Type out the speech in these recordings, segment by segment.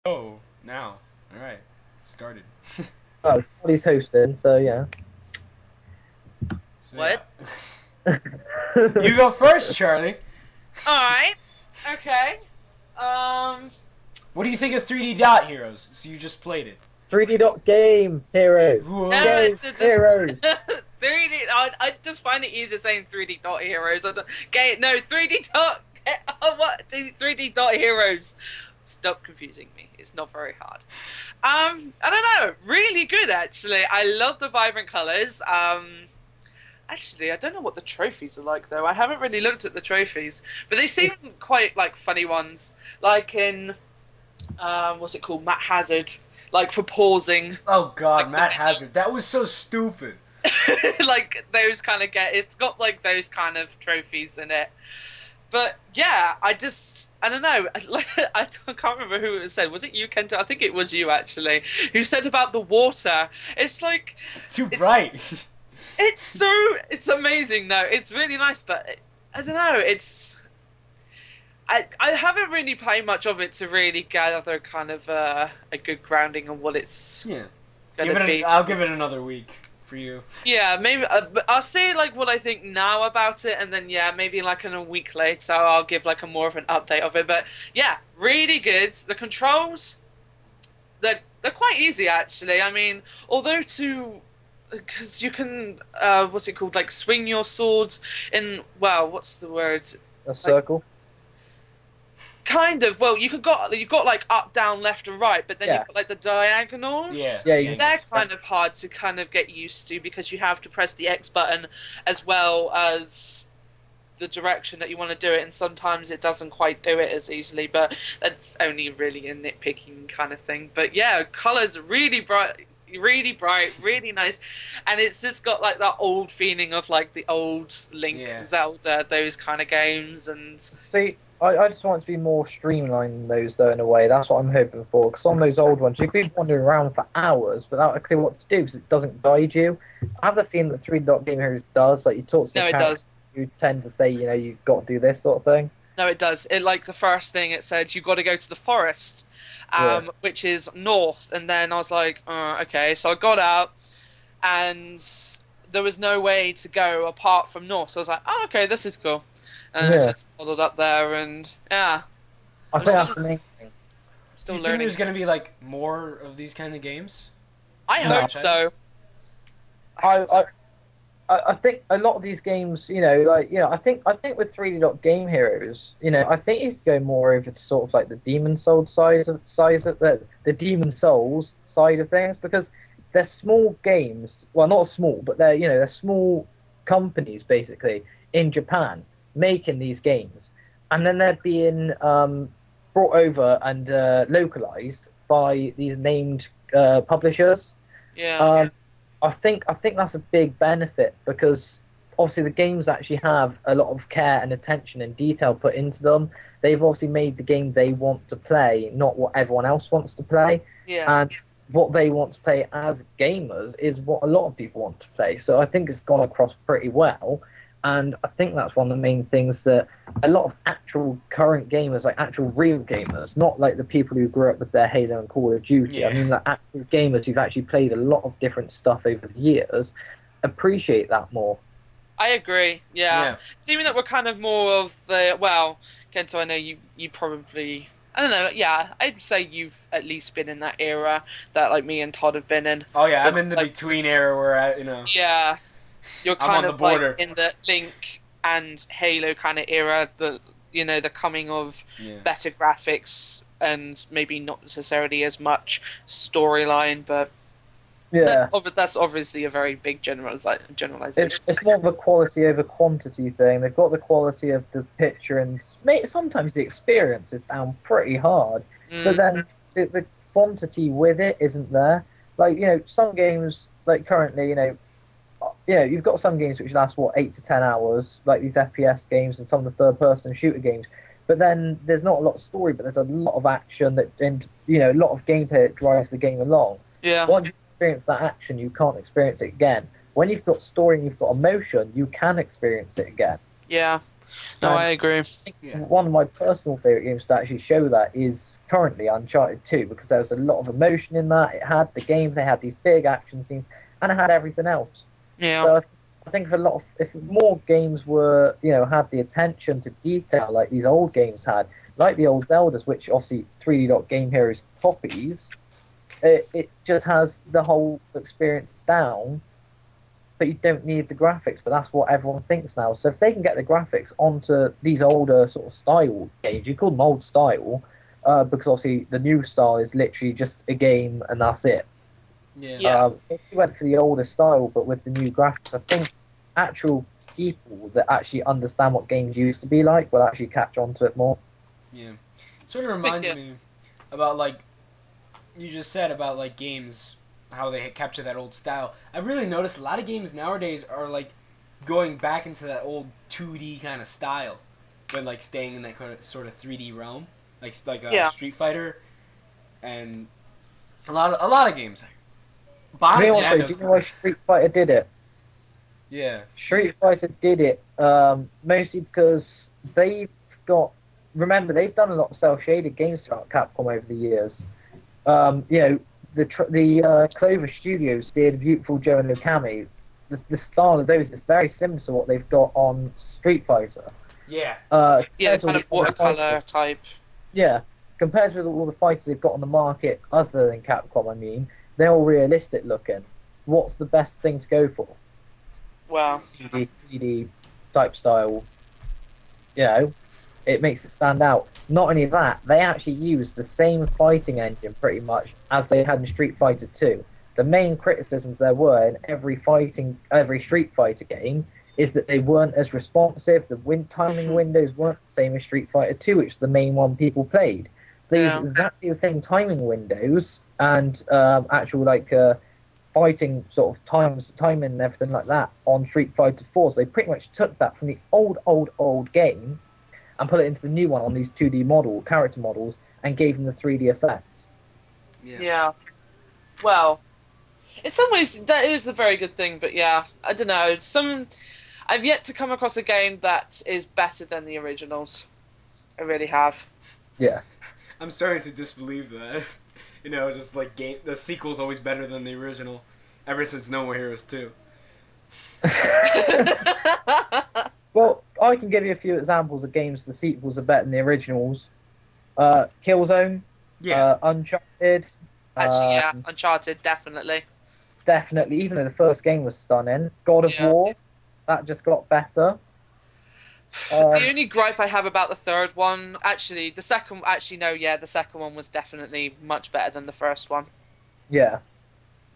Oh, now. Alright. Started. Oh, Toddy's hosting, so yeah. So yeah. What? You go first, Charlie. Alright. Okay. Um. What do you think of 3D Dot Heroes? So you just played it. 3D dot game heroes. Whoa. No, Game it's just heroes. 3D. I just find it easier saying 3D dot heroes. I don't. Okay, no 3D dot. What? 3D dot heroes. Stop confusing me. It's not very hard. I don't know. Really good actually. I love the vibrant colors. Actually, I don't know what the trophies are like though. I haven't really looked at the trophies, but they seem quite like funny ones. Like in what's it called? Matt Hazard. Like for pausing. Oh god, Like Matt Hazard. That was so stupid. like those kind of it's got like those kind of trophies in it. But yeah, I don't know. I can't remember who it said. Was it you, Kento? I think it was you actually, who said about the water. It's like It's too it's bright. it's amazing though. It's really nice, but I don't know. I haven't really played much of it to really gather kind of a good grounding on what it's Yeah. gonna be. I'll give it another week for you. Yeah, maybe but I'll say like what I think now about it, and then yeah, maybe like in a week later I'll give like a more of an update of it. But yeah, really good. The controls, they're quite easy actually. I mean, although to because you can what's it called like swing your swords in what's the word A like circle. kind of you've got like up down left and right, but then Yeah. you've got like the diagonals. Yeah. Yeah, you- They're kind of hard to kind of get used to because you have to press the X button as well as the direction that you want to do it, and sometimes it doesn't quite do it as easily, but that's only really a nitpicking kind of thing. But yeah, colors are really bright, really nice, and it's just got like that old feeling of like the old Link, Yeah. Zelda, those kind of games, and See, I just want it to be more streamlined than those, though, in a way. That's what I'm hoping for. Because on those old ones, you could be wandering around for hours without a clue what to do because it doesn't guide you. I have the feeling that 3D Dot Game Heroes does. Like, you talk to the no, it characters, does. you tend to say, you've got to do this sort of thing. No, it does. It like the first thing it said, you got to go to the forest, Yeah. which is north. And then I was like, okay. So I got out, and there was no way to go apart from north. So I was like, oh, okay, this is cool. And it's Yeah. just followed up there, and yeah, I I'm think still that's the main thing. still You think learning. there's gonna be like more of these kind of games? I No. hope so. I, hope so. I think a lot of these games, I think with 3D Dot Game Heroes, I think you could go more over to sort of like the Demon Souls size of the Demon Souls side of things because they're small games. Well, not small, but they're small companies basically in Japan making these games, and then they're being brought over and localized by these named publishers. Yeah, I think that's a big benefit because obviously the games actually have a lot of care and attention and detail put into them. They've obviously made the game they want to play, not what everyone else wants to play. yeah. And what they want to play as gamers is what a lot of people want to play. So I think it's gone across pretty well. And I think that's one of the main things that a lot of actual current gamers, like actual real gamers, not like the people who grew up with their Halo and Call of Duty, Yeah. I mean, like actual gamers who've actually played a lot of different stuff over the years, appreciate that more. I agree. Yeah. Yeah. Seeming that we're kind of more of the Kento. I know you probably. I don't know. Yeah, I'd say you've at least been in that era that like me and Todd have been in. Oh yeah, I'm But, in the like, between era where yeah, you're I'm kind on the of like border. in the Link and Halo kind of era. The coming of Yeah. better graphics and maybe not necessarily as much storyline, but Yeah. that's obviously a very big generalization. It's more of a quality over quantity thing. They've got the quality of the picture, and sometimes the experience is down pretty hard. But Mm, then the quantity with it isn't there. Like some games, like currently, you've got some games which last 8 to 10 hours, like these FPS games and some of the third-person shooter games. But then there's not a lot of story, but there's a lot of action and a lot of gameplay that drives the game along. yeah, Once you experience that action, you can't experience it again. When you've got story and you've got emotion, you can experience it again. yeah. No, And I agree. Yeah. one of my personal favorite games to actually show that is currently Uncharted 2 because there was a lot of emotion in that. It had the game, they had these big action scenes, and it had everything else. Yeah. So I think if more games were, had the attention to detail like these old games had, like the old Zeldas, which obviously 3D Dot Game Heroes copies, it just has the whole experience down, but you don't need the graphics. But that's what everyone thinks now. So if they can get the graphics onto these older sort of style games, you call them old style, because obviously the new style is literally just a game and that's it. Yeah. Yeah. If you went for the older style but with the new graphics, I think actual people that actually understand what games used to be like will actually catch on to it more. Yeah. Sort of reminds Yeah. me about like you just said about like games how they capture that old style. I've really noticed a lot of games nowadays are like going back into that old 2D kind of style, but like staying in that kind of sort of 3D realm, like Yeah. Street Fighter and a lot of games. To be Bottom honest, do you know why Street Fighter did it? Yeah. Street Fighter did it mostly because they've got. Remember, they've done a lot of cel-shaded games throughout Capcom over the years. The Clover Studios did Beautiful Joe and Okami. The style of those is very similar to what they've got on Street Fighter. Yeah. Yeah, Compared to kind of all the watercolor fighters- type. Yeah, compared with all the fighters they've got on the market, other than Capcom, I mean, they're all realistic looking. What's the best thing to go for? Wow. 3D type style. It makes it stand out. Not only that, they actually use the same fighting engine pretty much as they had in Street Fighter 2. The main criticisms there were in every Street Fighter game is that they weren't as responsive. The timing windows weren't the same as Street Fighter 2, which is the main one people played. So they Yeah. use exactly the same timing windows and actual fighting sort of timing and everything like that on Street Fighter 4. So they pretty much took that from the old game and put it into the new one on these 2D character models and gave them the 3D effect. Yeah. Well, in some ways that is a very good thing, but yeah, I don't know. I've yet to come across a game that is better than the originals. I really have. Yeah. I'm starting to disbelieve that. Just like the sequel's always better than the original, ever since No More Heroes 2. Well, I can give you a few examples of games the sequels are better than the originals. Killzone, Yeah. Uncharted. Actually, yeah, Uncharted, definitely. Definitely, even though the first game was stunning. God of Yeah. War, that just got better. The only gripe I have about the third one, actually, the second one was definitely much better than the first one. Yeah,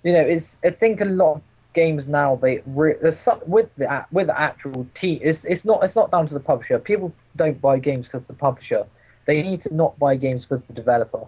I think a lot of games now there's some, with the actual team. It's not down to the publisher. People don't buy games because of the publisher. They need to not buy games because of the developer.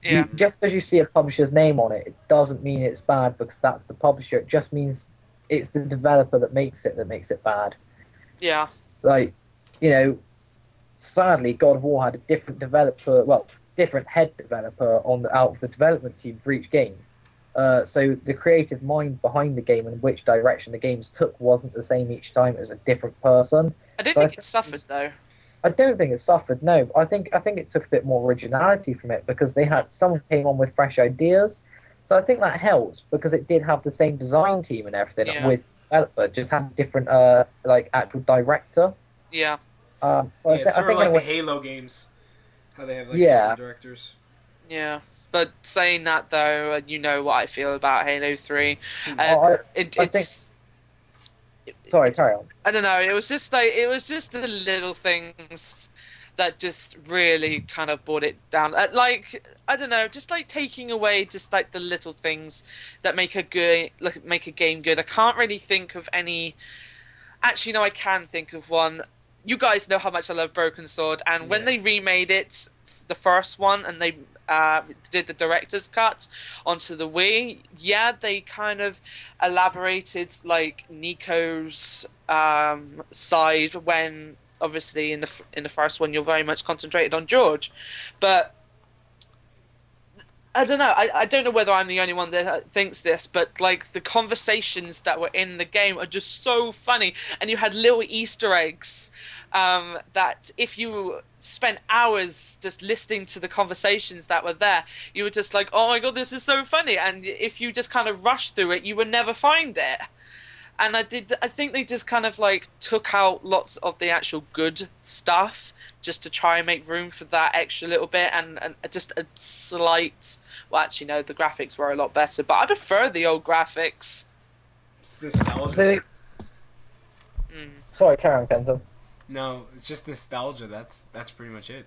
Yeah. Just because you see a publisher's name on it, it doesn't mean it's bad because that's the publisher. It just means it's the developer that makes it bad. Yeah. Like, sadly, God of War had a different different head developer out of the development team for each game. So the creative mind behind the game and which direction the games took wasn't the same each time. It was a different person. I don't So think it suffered, though. I don't think it suffered. No, I think it took a bit more originality from it because someone came on with fresh ideas. So I think that helps because it did have the same design team and everything Yeah. with developer, just had a different actual director. Yeah. So Yeah, I it's sort think of like in a the way- Halo games, how they have like Yeah. different directors. Yeah. But saying that, though, you know what I feel about Halo 3. I It's... Sorry, it's- carry on. I don't know. It was just the little things that just really kind of brought it down. I don't know, just like taking away just like the little things that make a game good. I can't really think of any. Actually, no, I can think of one. You guys know how much I love Broken Sword, and when Yeah. they remade it, the first one, and they did the director's cut onto the Wii, yeah, they kind of elaborated like Nico's side when obviously in the first one you're very much concentrated on George, but I don't know. I don't know whether I'm the only one that thinks this, but like the conversations that were in the game are just so funny, and you had little Easter eggs that if you spent hours just listening to the conversations that were there, you were just like, "Oh my God, this is so funny!" And if you just kind of rushed through it, you would never find it. And I think they just kind of like took out lots of the actual good stuff just to try and make room for that extra little bit, and just a slight, well, actually no, the graphics were a lot better, but I prefer the old graphics. It's nostalgia. See, Mm. sorry, carry on, Kento. No, it's just nostalgia. That's pretty much it.